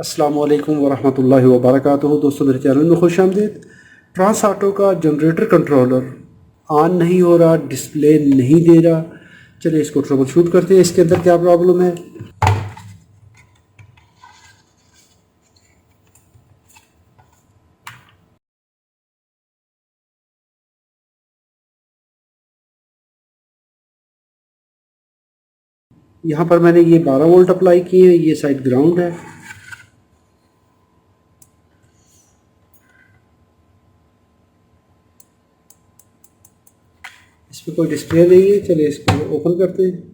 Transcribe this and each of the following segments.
अस्सलाम वालेकुम वरहमतुल्लाहि वबरकातुहू। दोस्तों मेरे चैनल में खुश आमदीद। ट्रांस ऑटो का जनरेटर कंट्रोलर ऑन नहीं हो रहा, डिस्प्ले नहीं दे रहा। चलिए इसको ट्रबल शूट करते हैं, इसके अंदर क्या प्रॉब्लम है। यहाँ पर मैंने ये 12 वोल्ट अप्लाई किए हैं, ये साइड ग्राउंड है। इसमें कोई डिस्प्ले नहीं है। चलिए इसको ओपन करते हैं।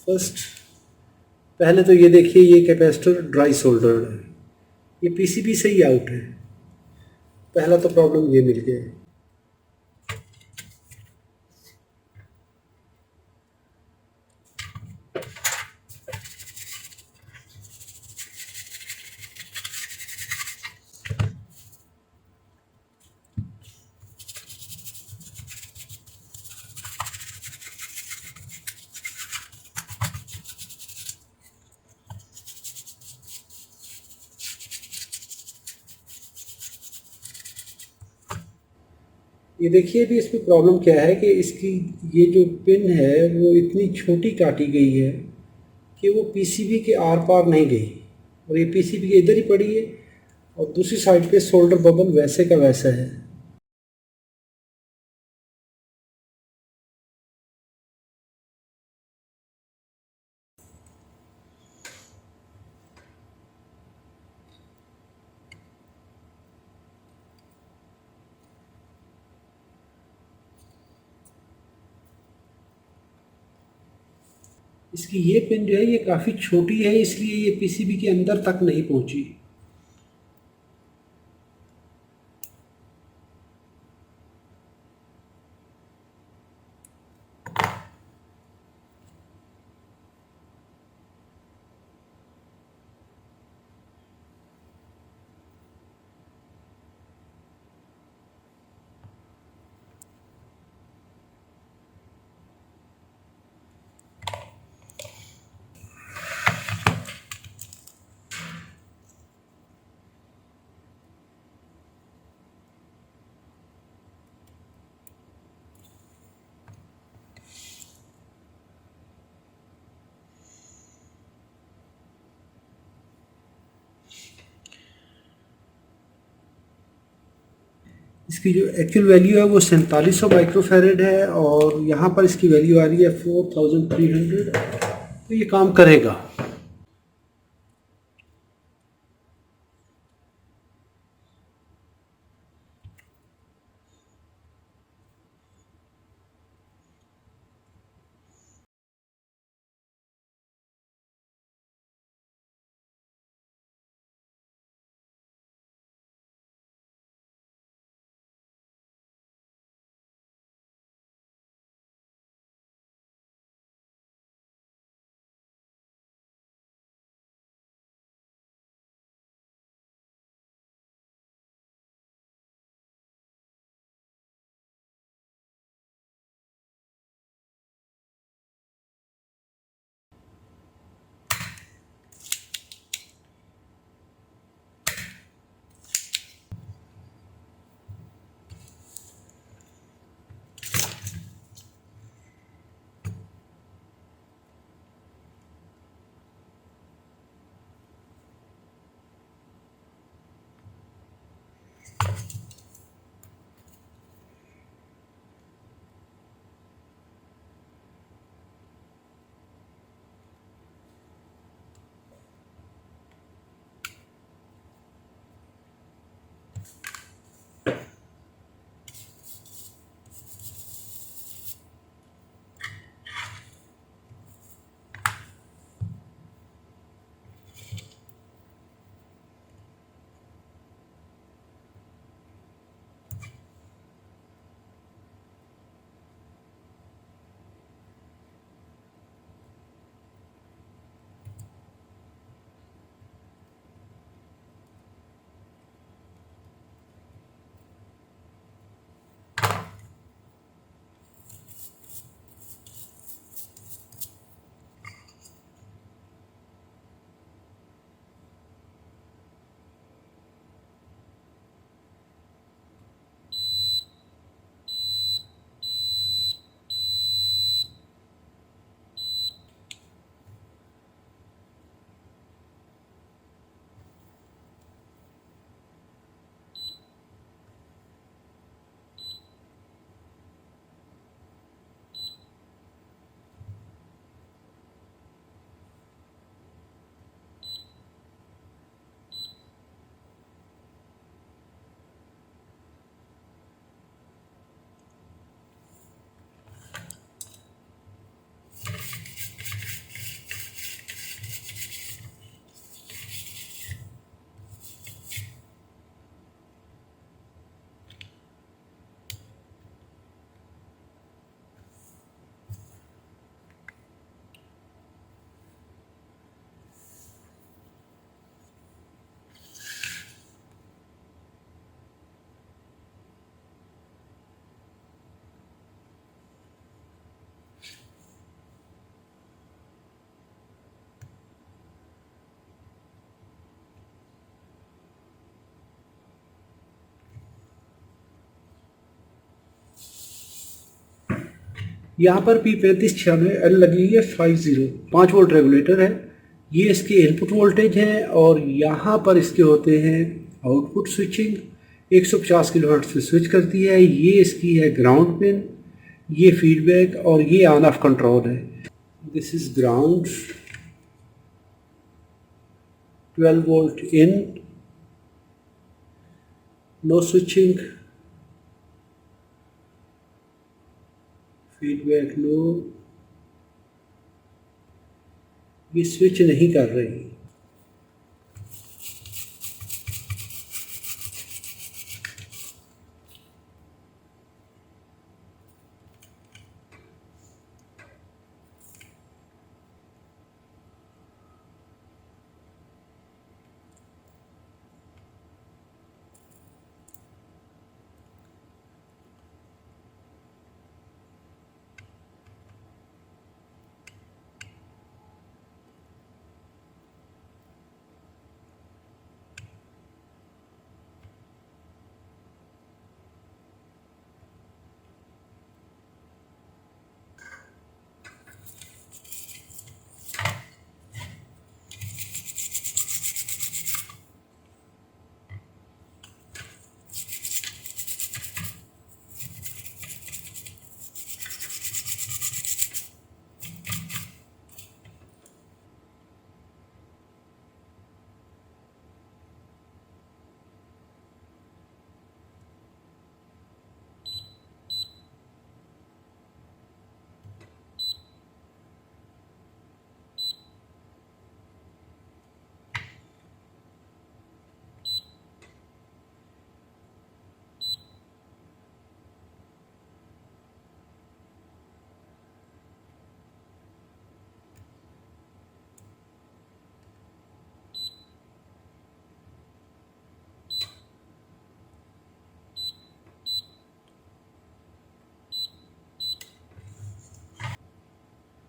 फर्स्ट पहले तो ये देखिए, ये कैपेसिटर ड्राई सोल्डर्ड है, ये पीसीबी से ही आउट है। पहला तो प्रॉब्लम ये मिल गया है। ये देखिए भी इसमें प्रॉब्लम क्या है कि इसकी ये जो पिन है वो इतनी छोटी काटी गई है कि वो पीसीबी के आर पार नहीं गई, और ये पीसीबी के इधर ही पड़ी है। और दूसरी साइड पे सोल्डर बबल वैसे का वैसा है। इसकी ये पिन जो है ये काफ़ी छोटी है, इसलिए ये पीसीबी के अंदर तक नहीं पहुंची। इसकी जो एक्चुअल वैल्यू है वो 4700 माइक्रोफेरेड है और यहाँ पर इसकी वैल्यू आ रही है 4300। तो ये काम करेगा। यहाँ पर P3596L लगी हुई है 5 वोल्ट रेगुलेटर है। ये इसके इनपुट वोल्टेज हैं और यहाँ पर इसके होते हैं आउटपुट स्विचिंग। 150 किलोहर्ट्ज़ से स्विच करती है। ये इसकी है ग्राउंड पिन, ये फीडबैक और ये ऑन ऑफ कंट्रोल है। This is ground, 12 volt in, no switching, feedback low, ये स्विच नहीं कर रही।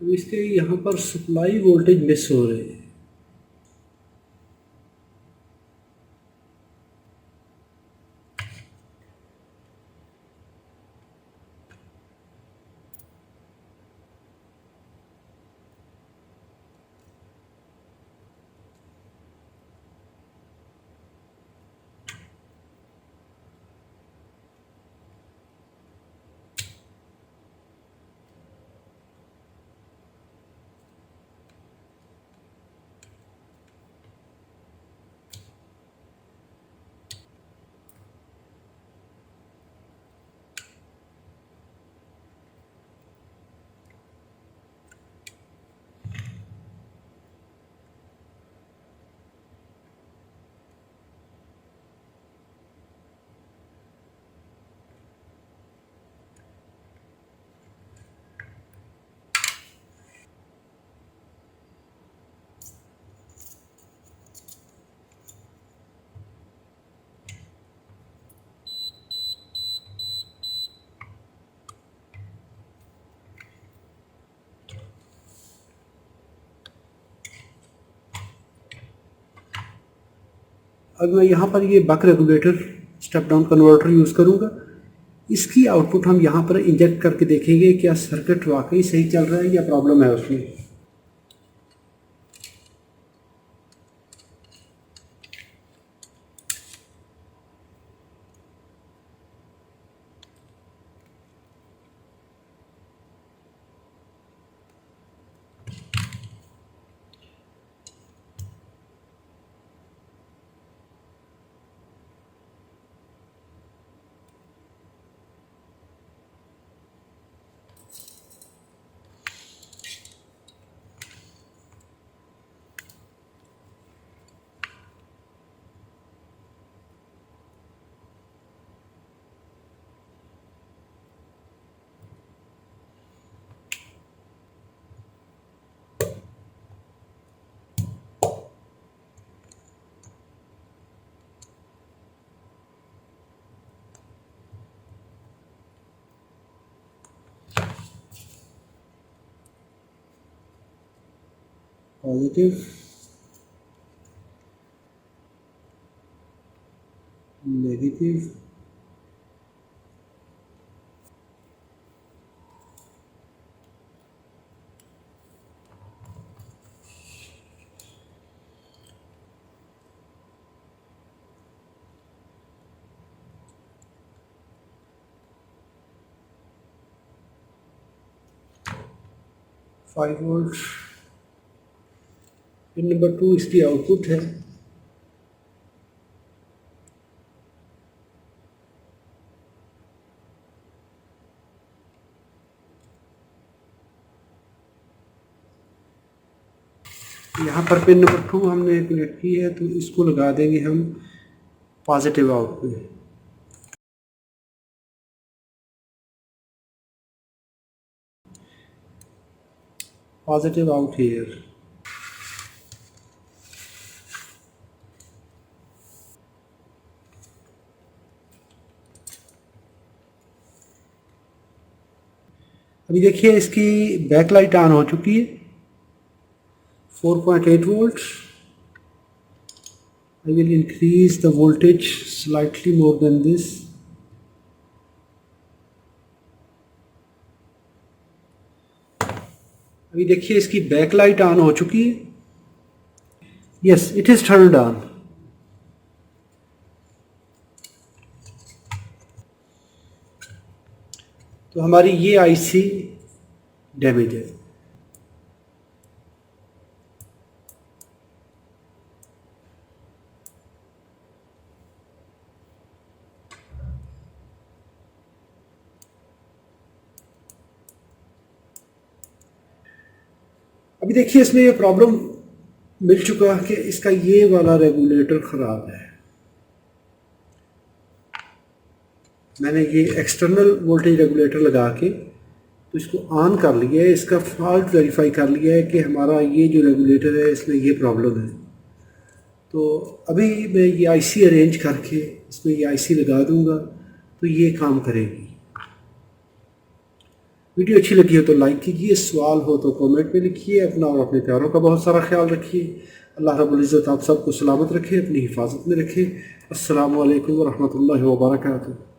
अब इसके यहाँ पर सप्लाई वोल्टेज मिस हो रहे हैं। अब मैं यहाँ पर ये buck regulator step down converter use करूँगा। इसकी आउटपुट हम यहाँ पर इंजेक्ट करके देखेंगे क्या सर्किट वाकई सही चल रहा है या प्रॉब्लम है उसमें। 5 वोल्ट। पिन नंबर 2 इसकी आउटपुट है। यहाँ पर पिन नंबर 2 हमने कनेक्ट की है, तो इसको लगा देंगे हम पॉजिटिव आउट पे। Positive out here. अभी देखिए इसकी बैक लाइट ऑन हो चुकी है, 4.8 volt. I will increase the voltage slightly more than this. अभी देखिए इसकी बैक लाइट ऑन हो चुकी है। Yes, it is turned on. तो हमारी ये आईसी डैमेज है। अभी देखिए इसमें ये प्रॉब्लम मिल चुका है कि इसका ये वाला रेगुलेटर ख़राब है। मैंने ये एक्सटर्नल वोल्टेज रेगुलेटर लगा के तो इसको ऑन कर लिया है, इसका फॉल्ट वेरीफाई कर लिया है कि हमारा ये जो रेगुलेटर है इसमें ये प्रॉब्लम है। तो अभी मैं ये आईसी अरेंज करके इसमें ये आईसी लगा दूंगा तो ये काम करेगी। वीडियो अच्छी लगी हो तो लाइक कीजिए, सवाल हो तो कमेंट में लिखिए। अपना और अपने प्यारों का बहुत सारा ख्याल रखिए। अल्लाह रब्बुल इज़्ज़त आप सबको सलामत रखे, अपनी हिफाजत में रखे। अस्सलामु अलैकुम व रहमतुल्लाहि व बरकातुहू।